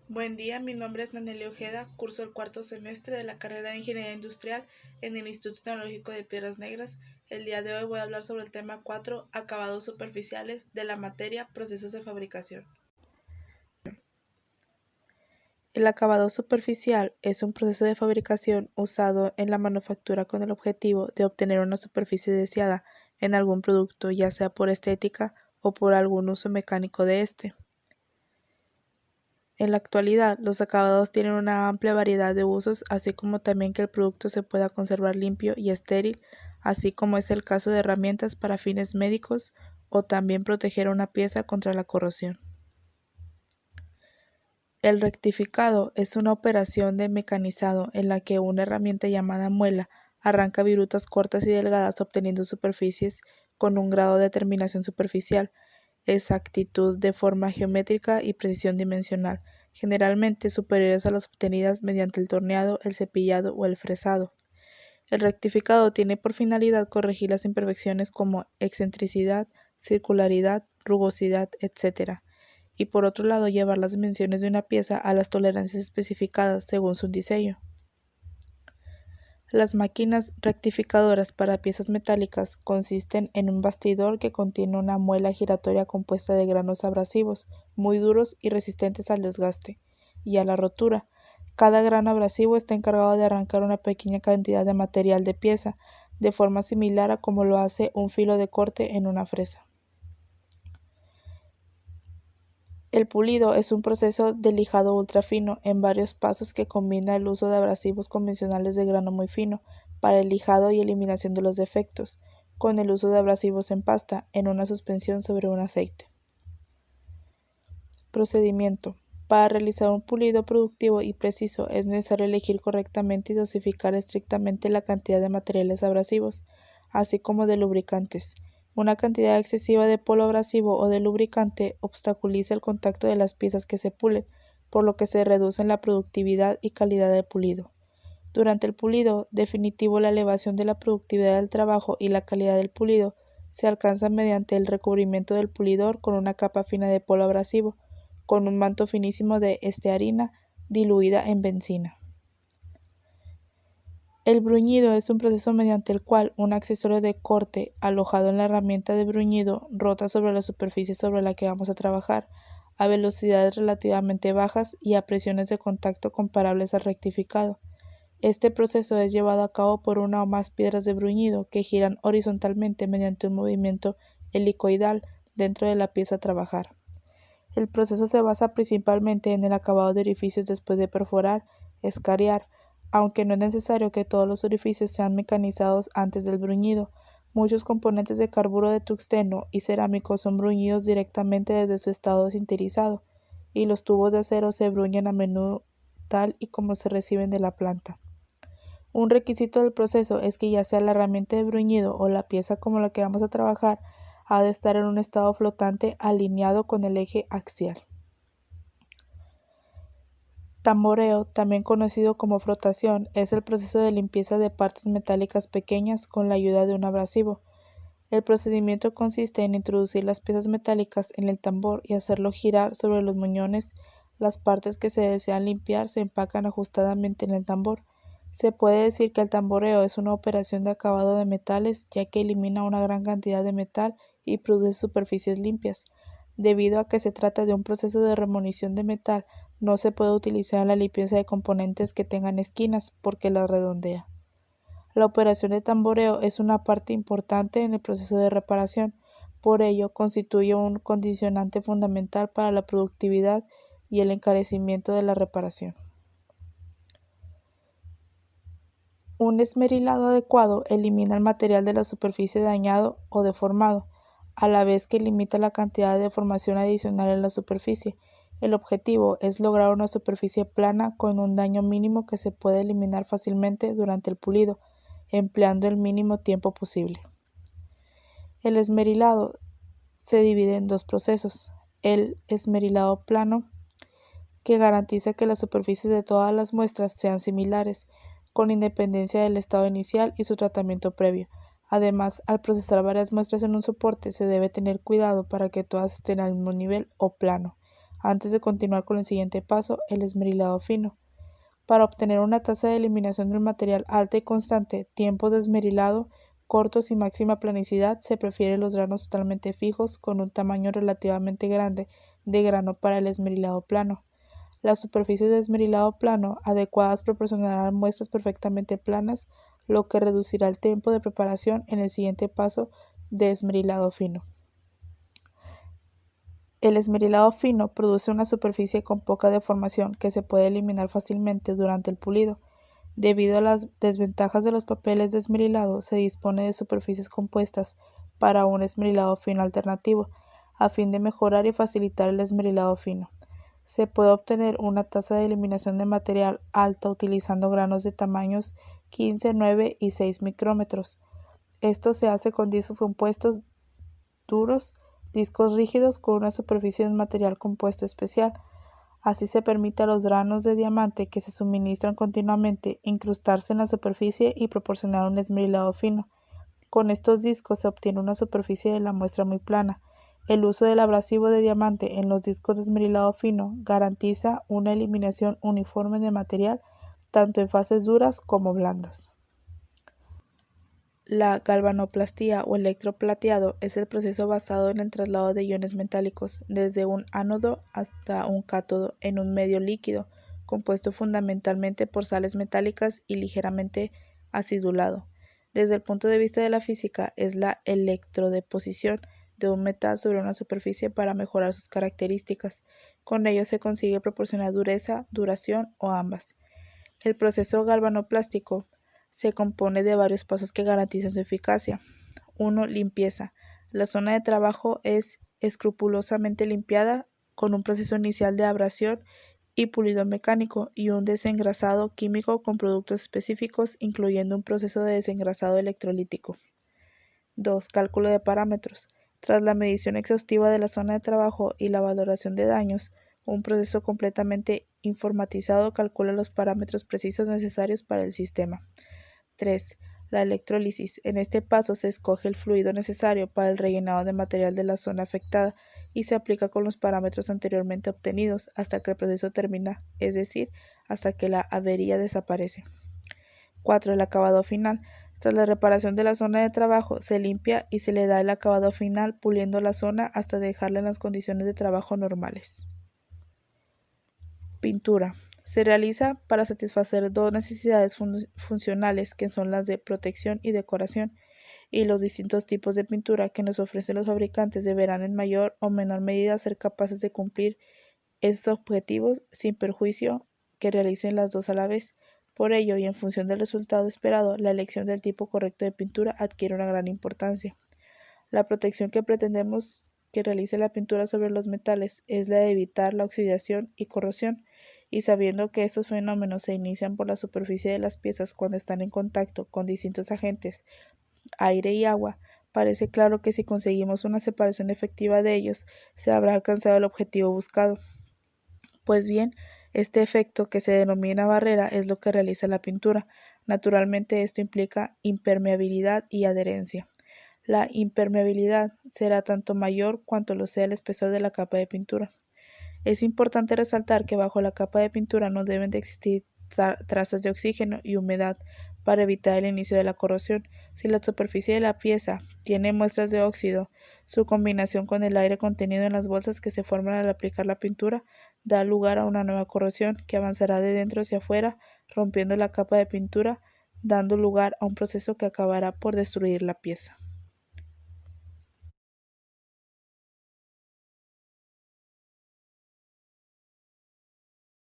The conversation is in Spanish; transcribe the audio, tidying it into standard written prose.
Buen día, mi nombre es Naneli Ojeda, curso el cuarto semestre de la carrera de Ingeniería Industrial en el Instituto Tecnológico de Piedras Negras. El día de hoy voy a hablar sobre el tema 4, acabados superficiales de la materia procesos de fabricación. El acabado superficial es un proceso de fabricación usado en la manufactura con el objetivo de obtener una superficie deseada en algún producto, ya sea por estética o por algún uso mecánico de este. En la actualidad, los acabados tienen una amplia variedad de usos, así como también que el producto se pueda conservar limpio y estéril, así como es el caso de herramientas para fines médicos o también proteger una pieza contra la corrosión. El rectificado es una operación de mecanizado en la que una herramienta llamada muela arranca virutas cortas y delgadas obteniendo superficies con un grado de terminación superficial, exactitud de forma geométrica y precisión dimensional, generalmente superiores a las obtenidas mediante el torneado, el cepillado o el fresado. El rectificado tiene por finalidad corregir las imperfecciones como excentricidad, circularidad, rugosidad, etc. Y por otro lado llevar las dimensiones de una pieza a las tolerancias especificadas según su diseño. Las máquinas rectificadoras para piezas metálicas consisten en un bastidor que contiene una muela giratoria compuesta de granos abrasivos, muy duros y resistentes al desgaste y a la rotura. Cada grano abrasivo está encargado de arrancar una pequeña cantidad de material de pieza, de forma similar a como lo hace un filo de corte en una fresa. El pulido es un proceso de lijado ultrafino en varios pasos que combina el uso de abrasivos convencionales de grano muy fino para el lijado y eliminación de los defectos, con el uso de abrasivos en pasta en una suspensión sobre un aceite. Procedimiento. Para realizar un pulido productivo y preciso es necesario elegir correctamente y dosificar estrictamente la cantidad de materiales abrasivos, así como de lubricantes. Una cantidad excesiva de polvo abrasivo o de lubricante obstaculiza el contacto de las piezas que se pulen, por lo que se reducen la productividad y calidad del pulido. Durante el pulido definitivo, la elevación de la productividad del trabajo y la calidad del pulido se alcanza mediante el recubrimiento del pulidor con una capa fina de polvo abrasivo, con un manto finísimo de estearina diluida en benzina. El bruñido es un proceso mediante el cual un accesorio de corte alojado en la herramienta de bruñido rota sobre la superficie sobre la que vamos a trabajar, a velocidades relativamente bajas y a presiones de contacto comparables al rectificado. Este proceso es llevado a cabo por una o más piedras de bruñido que giran horizontalmente mediante un movimiento helicoidal dentro de la pieza a trabajar. El proceso se basa principalmente en el acabado de orificios después de perforar, escariar, aunque no es necesario que todos los orificios sean mecanizados antes del bruñido. Muchos componentes de carburo de tungsteno y cerámico son bruñidos directamente desde su estado sinterizado, y los tubos de acero se bruñen a menudo tal y como se reciben de la planta. Un requisito del proceso es que ya sea la herramienta de bruñido o la pieza como la que vamos a trabajar, ha de estar en un estado flotante alineado con el eje axial. Tamboreo, también conocido como frotación, es el proceso de limpieza de partes metálicas pequeñas con la ayuda de un abrasivo. El procedimiento consiste en introducir las piezas metálicas en el tambor y hacerlo girar sobre los muñones. Las partes que se desean limpiar se empacan ajustadamente en el tambor. Se puede decir que el tamboreo es una operación de acabado de metales, ya que elimina una gran cantidad de metal y produce superficies limpias. Debido a que se trata de un proceso de remolición de metal, no se puede utilizar la limpieza de componentes que tengan esquinas porque las redondea. La operación de tamboreo es una parte importante en el proceso de reparación, por ello constituye un condicionante fundamental para la productividad y el encarecimiento de la reparación. Un esmerilado adecuado elimina el material de la superficie dañado o deformado, a la vez que limita la cantidad de deformación adicional en la superficie. El objetivo es lograr una superficie plana con un daño mínimo que se puede eliminar fácilmente durante el pulido, empleando el mínimo tiempo posible. El esmerilado se divide en dos procesos: el esmerilado plano, que garantiza que las superficies de todas las muestras sean similares, con independencia del estado inicial y su tratamiento previo. Además, al procesar varias muestras en un soporte, se debe tener cuidado para que todas estén al mismo nivel o plano. antes de continuar con el siguiente paso, el esmerilado fino. Para obtener una tasa de eliminación del material alta y constante, tiempos de esmerilado cortos y máxima planicidad, se prefieren los granos totalmente fijos con un tamaño relativamente grande de grano para el esmerilado plano. Las superficies de esmerilado plano adecuadas proporcionarán muestras perfectamente planas, lo que reducirá el tiempo de preparación en el siguiente paso de esmerilado fino. El esmerilado fino produce una superficie con poca deformación que se puede eliminar fácilmente durante el pulido. Debido a las desventajas de los papeles de esmerilado, se dispone de superficies compuestas para un esmerilado fino alternativo, a fin de mejorar y facilitar el esmerilado fino. Se puede obtener una tasa de eliminación de material alta utilizando granos de tamaños 15, 9 y 6 micrómetros. Esto se hace con discos compuestos duros, discos rígidos con una superficie de un material compuesto especial. Así se permite a los granos de diamante que se suministran continuamente incrustarse en la superficie y proporcionar un esmerilado fino. Con estos discos se obtiene una superficie de la muestra muy plana. El uso del abrasivo de diamante en los discos de esmerilado fino garantiza una eliminación uniforme de material, tanto en fases duras como blandas. La galvanoplastía o electroplateado es el proceso basado en el traslado de iones metálicos desde un ánodo hasta un cátodo en un medio líquido, compuesto fundamentalmente por sales metálicas y ligeramente acidulado. Desde el punto de vista de la física, es la electrodeposición de un metal sobre una superficie para mejorar sus características. Con ello se consigue proporcionar dureza, duración o ambas. El proceso galvanoplástico se compone de varios pasos que garantizan su eficacia. 1. Limpieza. La zona de trabajo es escrupulosamente limpiada con un proceso inicial de abrasión y pulido mecánico y un desengrasado químico con productos específicos, incluyendo un proceso de desengrasado electrolítico. 2. Cálculo de parámetros. Tras la medición exhaustiva de la zona de trabajo y la valoración de daños, un proceso completamente informatizado calcula los parámetros precisos necesarios para el sistema. 3. La electrólisis. En este paso se escoge el fluido necesario para el rellenado de material de la zona afectada y se aplica con los parámetros anteriormente obtenidos hasta que el proceso termina, es decir, hasta que la avería desaparece. 4. El acabado final. Tras la reparación de la zona de trabajo, se limpia y se le da el acabado final puliendo la zona hasta dejarla en las condiciones de trabajo normales. Pintura. Se realiza para satisfacer dos necesidades funcionales que son las de protección y decoración, y los distintos tipos de pintura que nos ofrecen los fabricantes deberán en mayor o menor medida ser capaces de cumplir esos objetivos sin perjuicio que realicen las dos a la vez. Por ello, y en función del resultado esperado, la elección del tipo correcto de pintura adquiere una gran importancia. La protección que pretendemos que realice la pintura sobre los metales es la de evitar la oxidación y corrosión, y sabiendo que estos fenómenos se inician por la superficie de las piezas cuando están en contacto con distintos agentes, aire y agua, parece claro que si conseguimos una separación efectiva de ellos, se habrá alcanzado el objetivo buscado. Pues bien, este efecto que se denomina barrera es lo que realiza la pintura. Naturalmente esto implica impermeabilidad y adherencia. La impermeabilidad será tanto mayor cuanto lo sea el espesor de la capa de pintura. Es importante resaltar que bajo la capa de pintura no deben de existir trazas de oxígeno y humedad para evitar el inicio de la corrosión. Si la superficie de la pieza tiene muestras de óxido, su combinación con el aire contenido en las bolsas que se forman al aplicar la pintura da lugar a una nueva corrosión que avanzará de dentro hacia afuera, rompiendo la capa de pintura, dando lugar a un proceso que acabará por destruir la pieza.